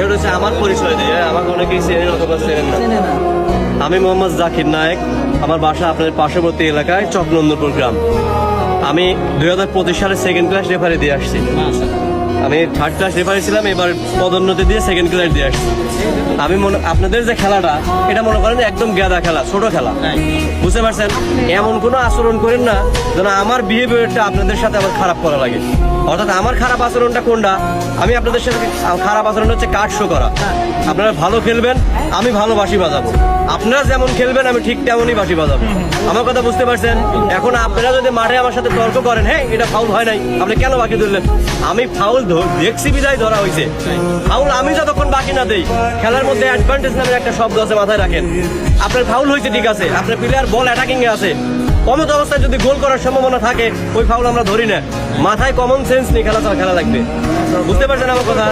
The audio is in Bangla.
এটা হচ্ছে আমার পরিচয় দিয়ে, আমাকে অনেকেই চেনেন অথবা চেনেন না। আমি মোহাম্মদ জাকির নায়েক, আমার বাসা আপনাদের পার্শ্ববর্তী এলাকায় চকনন্দপুর গ্রাম। আমি 2025 সালে সেকেন্ড ক্লাস রেফারি দিয়ে আসছি। আমি থার্ড ক্লাস রেফারি ছিলাম, এবার পদোন্নতি দিয়ে সেকেন্ড ক্লাস দিয়ে আসছি। আমি আপনাদের যে খেলাটা, এটা মনে করেন একদম গাদা খেলা, ছোট খেলা, বুঝতে পারছেন? এমন কোনো আচরণ করেন না যেন আমার বিহেভিয়ারটা আপনাদের সাথে আমার খারাপ করা লাগে। অর্থাৎ আমার খারাপ আচরণটা কোনটা, আমি আপনাদের সাথে খারাপ আচরণ হচ্ছে কার্ড শো করা। আপনারা ভালো খেলবেন, আমি ভালো বাঁশি বাজাবো। আপনারা যেমন খেলবেন আমি ঠিক তেমনই বাঁশি বাজাবো। আমার কথা বুঝতে পারছেন? এখন আপনারা যদি মাঠে আমার সাথে তর্ক করেন, হ্যাঁ এটা ফাউল হয় নাই, আপনি কেন বাকি ধরলেন? আমি ফাউল দেখছি বিদায় ধরা হয়েছে। ফাউল আমি যতক্ষণ বাকি না দেই, খেলার মধ্যে অ্যাডভান্টেজ নামের একটা শব্দ আছে, মাথায় রাখেন। আপনার ফাউল হয়েছে ঠিক আছে, আপনার প্লেয়ার বল অ্যাটাকিং এ আছে, কমত অবস্থায় যদি গোল করার সম্ভাবনা থাকে, ওই ফাউল আমরা ধরি না। মাথায় কমন সেন্স নিয়ে খেলা লাগবে। বুঝতে পারছেন আমার কথা?